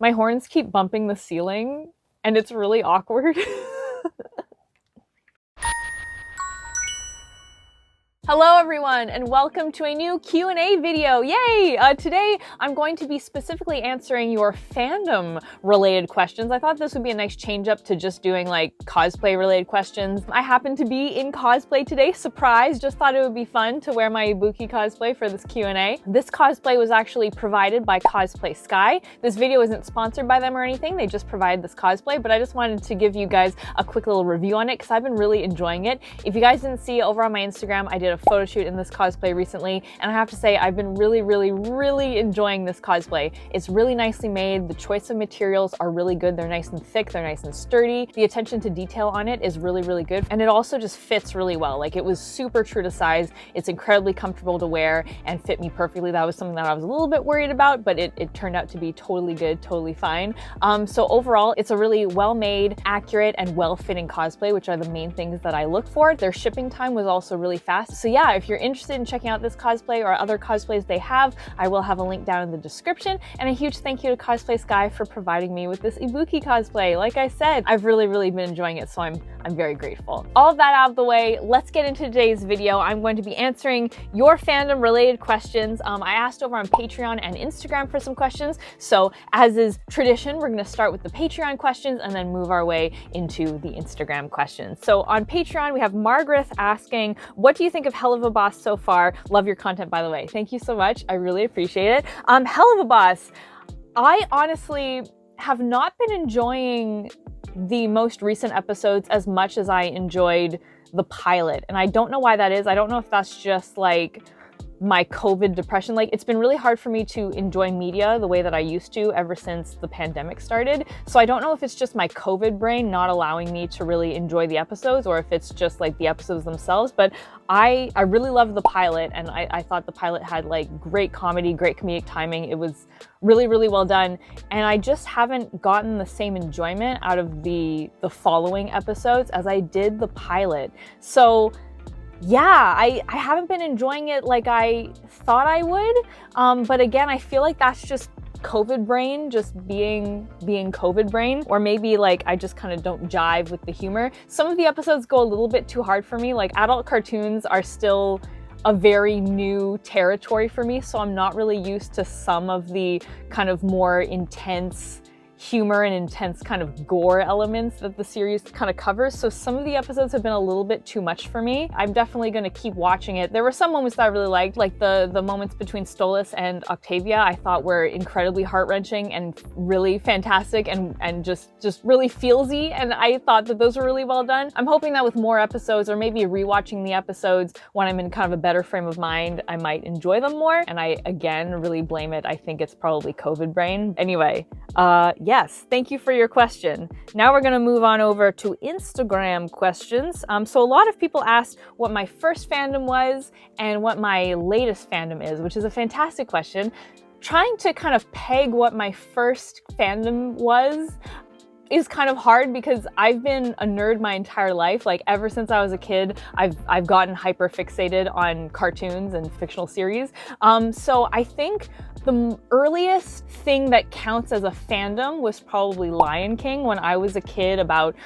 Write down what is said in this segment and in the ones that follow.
My horns keep bumping the ceiling and it's really awkward. Hello everyone and welcome to a new Q&A video. Yay! Today I'm going to be specifically answering your fandom related questions. I thought this would be a nice change up to just doing like cosplay related questions. I happen to be in cosplay today, surprise, just thought it would be fun to wear my Ibuki cosplay for this Q&A. This cosplay was actually provided by CosplaySky. This video isn't sponsored by them or anything, they just provide this cosplay, but I just wanted to give you guys a quick little review on it because I've been really enjoying it. If you guys didn't see over on my Instagram, I did a photo shoot in this cosplay recently, and I have to say I've been really enjoying this cosplay. It's really nicely made, the choice of materials are really good, they're nice and thick, they're nice and sturdy, the attention to detail on it is really good, and it also just fits really well. Like, it was super true to size, it's incredibly comfortable to wear and fit me perfectly. That was something that I was a little bit worried about, but it turned out to be totally good, totally fine. So overall, it's a really well-made, accurate, and well-fitting cosplay, which are the main things that I look for. Their shipping time was also really fast. So yeah, if you're interested in checking out this cosplay or other cosplays they have, I will have a link down in the description. And a huge thank you to CosplaySky for providing me with this Ibuki cosplay. Like I said, I've really been enjoying it, so I'm very grateful. All of that out of the way, let's get into today's video. I'm going to be answering your fandom related questions. I asked over on Patreon and Instagram for some questions, so as is tradition, we're gonna start with the Patreon questions and then move our way into the Instagram questions. So on Patreon, we have Margaret asking, what do you think of Hell of a Boss so far? Love your content, by the way. Thank you so much. I really appreciate it. Hell of a Boss. I honestly have not been enjoying the most recent episodes as much as I enjoyed the pilot. And I don't know why that is. I don't know if that's just like my COVID depression. Like, it's been really hard for me to enjoy media the way that I used to ever since the pandemic started. So I don't know if it's just my COVID brain not allowing me to really enjoy the episodes or if it's just like the episodes themselves. But I really loved the pilot, and I thought the pilot had like great comedy, great comedic timing. It was really well done. And I just haven't gotten the same enjoyment out of the following episodes as I did the pilot. So yeah, I haven't been enjoying it like I thought I would. But again, I feel like that's just COVID brain, just being COVID brain, or maybe like I just kind of don't jive with the humor. Some of the episodes go a little bit too hard for me. Like, adult cartoons are still a very new territory for me, so I'm not really used to some of the kind of more intense humor and intense kind of gore elements that the series kind of covers. So some of the episodes have been a little bit too much for me. I'm definitely going to keep watching it. There were some moments that I really liked, like the moments between Stolas and Octavia, I thought were incredibly heart-wrenching and really fantastic and just really feelsy, and I thought that those were really well done. I'm hoping that with more episodes, or maybe rewatching the episodes when I'm in kind of a better frame of mind, I might enjoy them more. And I, again, really blame it. I think it's probably COVID brain. Anyway, yes, thank you for your question. Now we're gonna move on over to Instagram questions. So a lot of people asked what my first fandom was and what my latest fandom is, which is a fantastic question. Trying to kind of peg what my first fandom was is kind of hard because I've been a nerd my entire life. Like, ever since I was a kid, I've gotten hyper fixated on cartoons and fictional series. So I think the earliest thing that counts as a fandom was probably Lion King. When I was a kid, about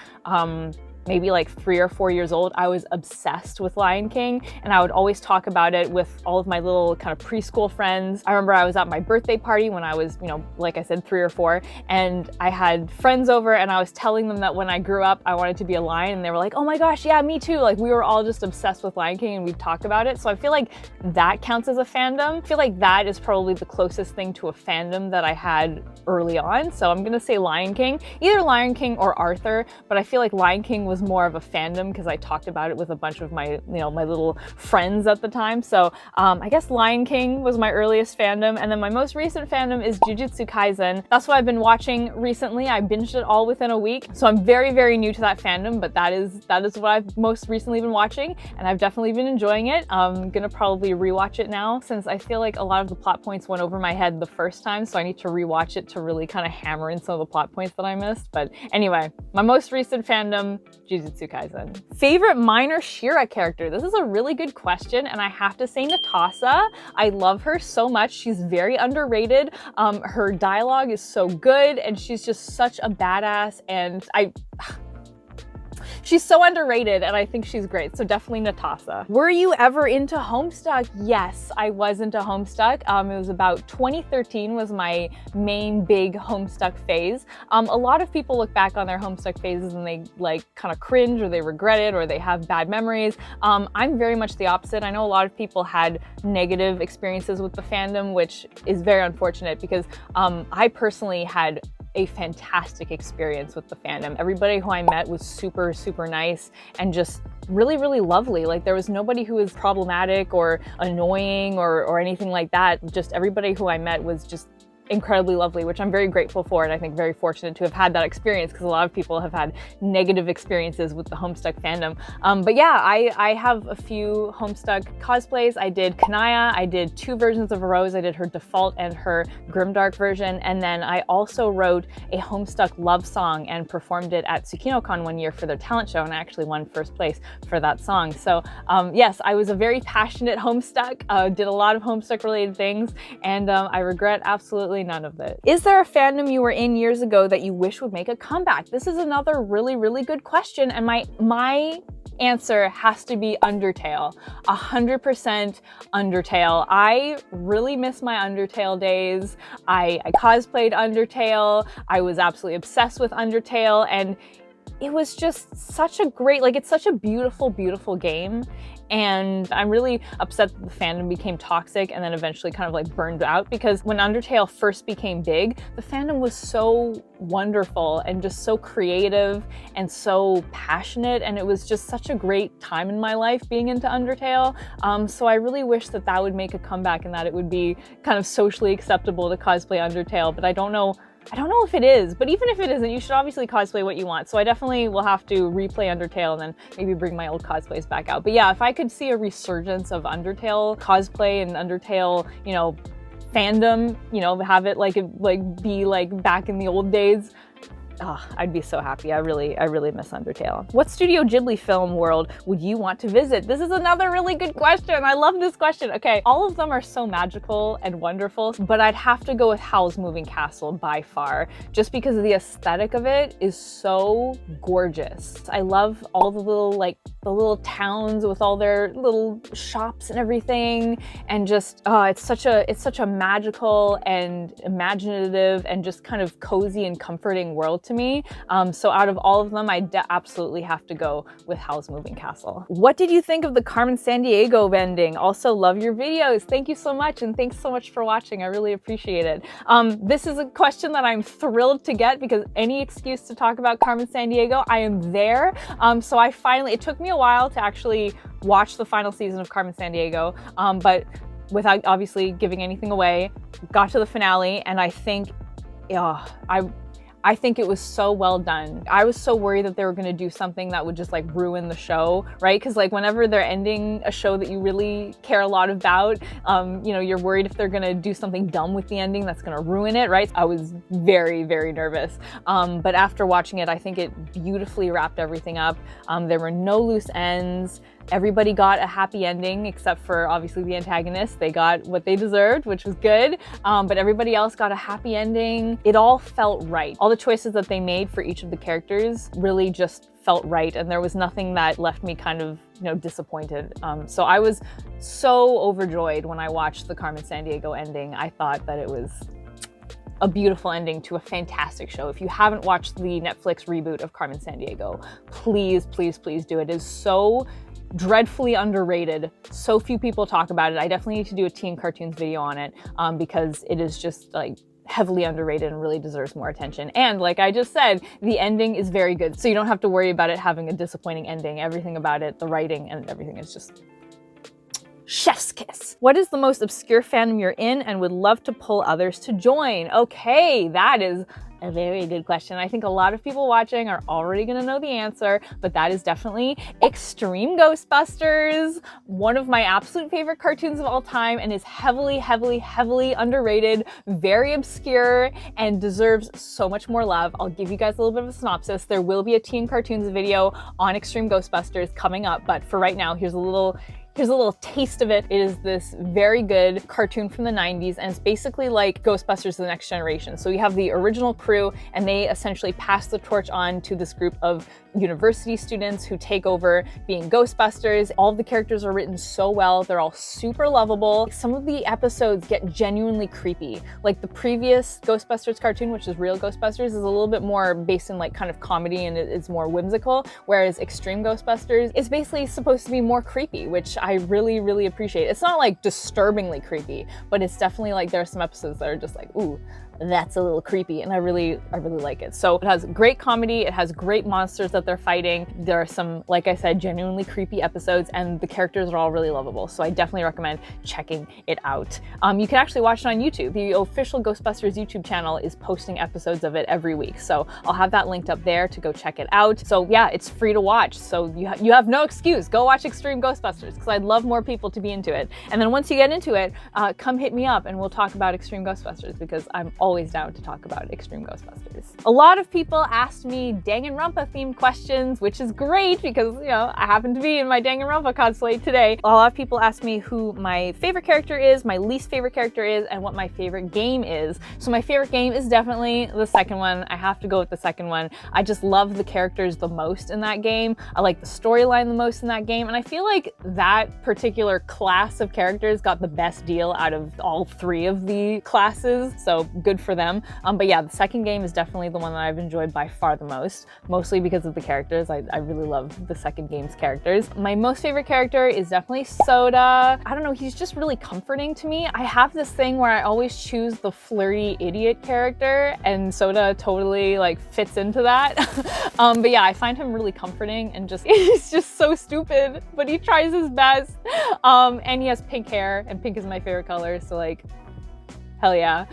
maybe like 3 or 4 years old, I was obsessed with Lion King, and I would always talk about it with all of my little kind of preschool friends. I remember I was at my birthday party when I was, you know, like I said, 3 or 4, and I had friends over, and I was telling them that when I grew up, I wanted to be a lion, and they were like, oh my gosh, yeah, me too. Like, we were all just obsessed with Lion King, and we'd talk about it. So I feel like that counts as a fandom. I feel like that is probably the closest thing to a fandom that I had early on. So I'm gonna say Lion King, either Lion King or Arthur, but I feel like Lion King was more of a fandom because I talked about it with a bunch of my, my little friends at the time. So I guess Lion King was my earliest fandom, and then my most recent fandom is Jujutsu Kaisen. That's what I've been watching recently. I binged it all within a week, so I'm very new to that fandom, but that is what I've most recently been watching, and I've definitely been enjoying it. I'm gonna probably rewatch it now since I feel like a lot of the plot points went over my head the first time, so I need to rewatch it to really kind of hammer in some of the plot points that I missed. But anyway, my most recent fandom, Jujutsu Kaisen. Favorite minor Shira character? This is a really good question, and I have to say Natasha. I love her so much. She's very underrated. Her dialogue is so good, and she's just such a badass, and she's so underrated, and I think she's great, so definitely Natasha. Were you ever into Homestuck? Yes, I was into Homestuck. It was about 2013 was my main big Homestuck phase. A lot of people look back on their Homestuck phases and they like kind of cringe, or they regret it, or they have bad memories. I'm very much the opposite. I know a lot of people had negative experiences with the fandom, which is very unfortunate because I personally had a fantastic experience with the fandom. Everybody who I met was super, super nice and just really, really lovely. Like there was nobody who was problematic or annoying or anything like that. Just everybody who I met was just incredibly lovely, which I'm very grateful for, and I think very fortunate to have had that experience because a lot of people have had negative experiences with the Homestuck fandom. But yeah, I have a few Homestuck cosplays. I did Kanaya, I did 2 versions of Rose. I did her default and her Grimdark version, and then I also wrote a Homestuck love song and performed it at TsukinoCon one year for their talent show, and I actually won first place for that song. So yes, I was a very passionate Homestuck, did a lot of Homestuck related things, and I regret absolutely none of it. Is there a fandom you were in years ago that you wish would make a comeback? This is another really, really good question, and my answer has to be Undertale. 100% Undertale. I really miss my Undertale days. I cosplayed Undertale. I was absolutely obsessed with Undertale, and it was just such a great, like, it's such a beautiful, beautiful game. And I'm really upset that the fandom became toxic and then eventually kind of like burned out, because when Undertale first became big, the fandom was so wonderful and just so creative and so passionate, and it was just such a great time in my life being into Undertale. So I really wish that that would make a comeback and that it would be kind of socially acceptable to cosplay Undertale, but I don't know if it is, but even if it isn't, you should obviously cosplay what you want. So I definitely will have to replay Undertale and then maybe bring my old cosplays back out. But yeah, if I could see a resurgence of Undertale cosplay and Undertale, you know, fandom, you know, have it be like back in the old days, oh, I'd be so happy. I really miss Undertale. What Studio Ghibli film world would you want to visit? This is another really good question. I love this question. Okay, all of them are so magical and wonderful, but I'd have to go with Howl's Moving Castle by far, just because the aesthetic of it is so gorgeous. I love all the little towns with all their little shops and everything, and just it's such a magical and imaginative and just kind of cozy and comforting world to me. So out of all of them, I absolutely have to go with Howl's Moving Castle. What did you think of the Carmen Sandiego ending? Also love your videos. Thank you so much, and thanks so much for watching. I really appreciate it. This is a question that I'm thrilled to get, because any excuse to talk about Carmen Sandiego, I am there. So it took me a while to actually watch the final season of Carmen Sandiego, but without obviously giving anything away, got to the finale, and I think it was so well done. I was so worried that they were gonna do something that would just like ruin the show, right? Because like whenever they're ending a show that you really care a lot about, you know, you're worried if they're gonna do something dumb with the ending that's gonna ruin it, right? I was very, very nervous. But after watching it, I think it beautifully wrapped everything up. There were no loose ends. Everybody got a happy ending except for obviously the antagonist. They got what they deserved, which was good. But everybody else got a happy ending. It all felt right. All the choices that they made for each of the characters really just felt right, and there was nothing that left me kind of, you know, disappointed. So I was so overjoyed when I watched the Carmen Sandiego ending. I thought that it was a beautiful ending to a fantastic show. If you haven't watched the Netflix reboot of Carmen Sandiego, please, please, please do it. It is so dreadfully underrated. So few people talk about it. I definitely need to do a teen cartoons video on it, because it is just like heavily underrated and really deserves more attention. And like I just said, the ending is very good. So you don't have to worry about it having a disappointing ending. Everything about it, the writing and everything is just chef's kiss. What is the most obscure fandom you're in and would love to pull others to join? Okay, that is A very good question. I think a lot of people watching are already gonna know the answer, but that is definitely Extreme Ghostbusters, one of my absolute favorite cartoons of all time, and is heavily, heavily, heavily underrated, very obscure, and deserves so much more love. I'll give you guys a little bit of a synopsis. There will be a Teen Cartoons video on Extreme Ghostbusters coming up, but for right now, here's a little taste of it. It is this very good cartoon from the 90s, and it's basically like Ghostbusters The Next Generation. So you have the original crew, and they essentially pass the torch on to this group of university students who take over being Ghostbusters. All of the characters are written so well. They're all super lovable. Some of the episodes get genuinely creepy. Like the previous Ghostbusters cartoon, which is Real Ghostbusters, is a little bit more based in like kind of comedy, and it's more whimsical, whereas Extreme Ghostbusters is basically supposed to be more creepy, which I really, really appreciate. It's not like disturbingly creepy, but it's definitely like there are some episodes that are just like, ooh, that's a little creepy, and I really like it. So it has great comedy, it has great monsters that they're fighting. There are some, like I said, genuinely creepy episodes, and the characters are all really lovable. So I definitely recommend checking it out. You can actually watch it on YouTube. The official Ghostbusters YouTube channel is posting episodes of it every week. So I'll have that linked up there to go check it out. So yeah, it's free to watch. So you have no excuse. Go watch Extreme Ghostbusters, because I'd love more people to be into it. And then once you get into it, come hit me up and we'll talk about Extreme Ghostbusters, because I'm always down to talk about Extreme Ghostbusters. A lot of people asked me Danganronpa themed questions, which is great because, you know, I happen to be in my Danganronpa cosplay today. A lot of people asked me who my favorite character is, my least favorite character is, and what my favorite game is. So my favorite game is definitely the second one. I have to go with the second one. I just love the characters the most in that game. I like the storyline the most in that game, and I feel like that particular class of characters got the best deal out of all three of the classes, so good for them. But yeah, the second game is definitely the one that I've enjoyed by far the most, mostly because of the characters. I really love the second game's characters. My most favorite character is definitely Soda. I don't know, he's just really comforting to me. I have this thing where I always choose the flirty idiot character, and Soda totally like fits into that. But yeah, I find him really comforting, and just he's just so stupid, but he tries his best. And he has pink hair, and pink is my favorite color, so like, hell yeah.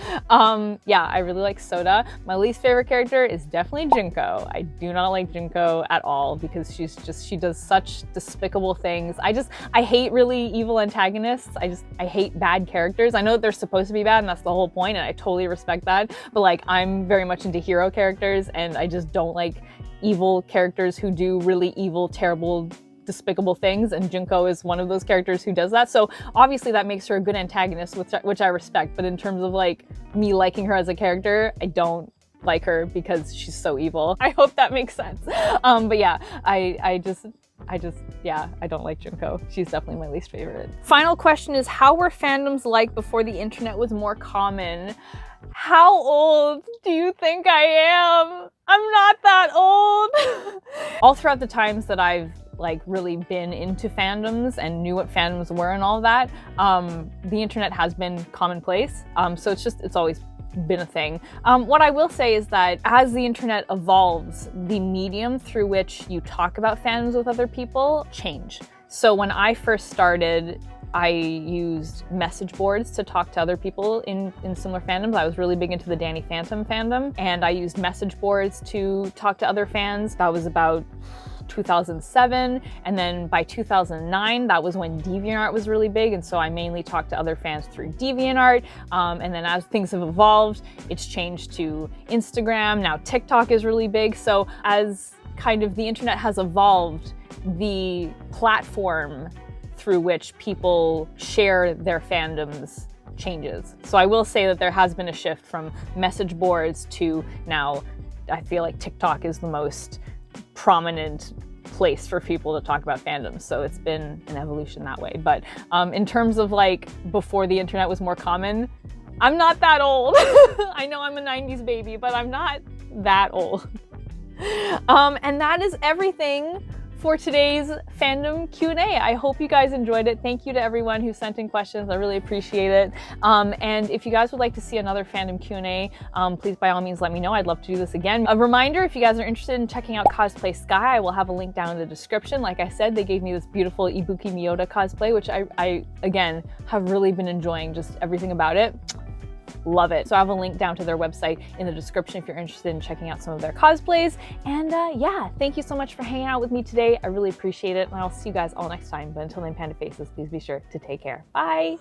Yeah, I really like Soda. My least favorite character is definitely Junko. I do not like Junko at all, because she does such despicable things. I hate really evil antagonists. I hate bad characters. I know that they're supposed to be bad, and that's the whole point, and I totally respect that. But like, I'm very much into hero characters, and I just don't like evil characters who do really evil, terrible, despicable things, and Junko is one of those characters who does that. So obviously that makes her a good antagonist, which I respect, but in terms of like me liking her as a character, I don't like her because she's so evil. I hope that makes sense. But yeah, I don't like Junko. She's definitely my least favorite. Final question is, how were fandoms like before the internet was more common? How old do you think I am? I'm not that old. All throughout the times that I've like really been into fandoms and knew what fandoms were and all that, the internet has been commonplace. So it's always been a thing. What I will say is that as the internet evolves, the medium through which you talk about fandoms with other people change. So when I first started, I used message boards to talk to other people in similar fandoms. I was really big into the Danny Phantom fandom, and I used message boards to talk to other fans. That was about 2007, and then by 2009, that was when DeviantArt was really big, and so I mainly talked to other fans through DeviantArt. And then as things have evolved, it's changed to Instagram. Now TikTok is really big. So as kind of the internet has evolved, the platform through which people share their fandoms changes. So I will say that there has been a shift from message boards to now I feel like TikTok is the most prominent place for people to talk about fandoms. So it's been an evolution that way. But in terms of like before the internet was more common, I'm not that old. I know I'm a 90s baby, but I'm not that old. And that is everything for today's fandom Q&A. I hope you guys enjoyed it. Thank you to everyone who sent in questions. I really appreciate it. And if you guys would like to see another fandom Q&A, please by all means let me know. I'd love to do this again. A reminder, if you guys are interested in checking out CosplaySky, I will have a link down in the description. Like I said, they gave me this beautiful Ibuki Miyota cosplay, which I again, have really been enjoying just everything about it. love it. So I have a link down to their website in the description if you're interested in checking out some of their cosplays. And yeah, thank you so much for hanging out with me today. I really appreciate it, and I'll see you guys all next time. But until then, Panda Faces, please be sure to take care. Bye!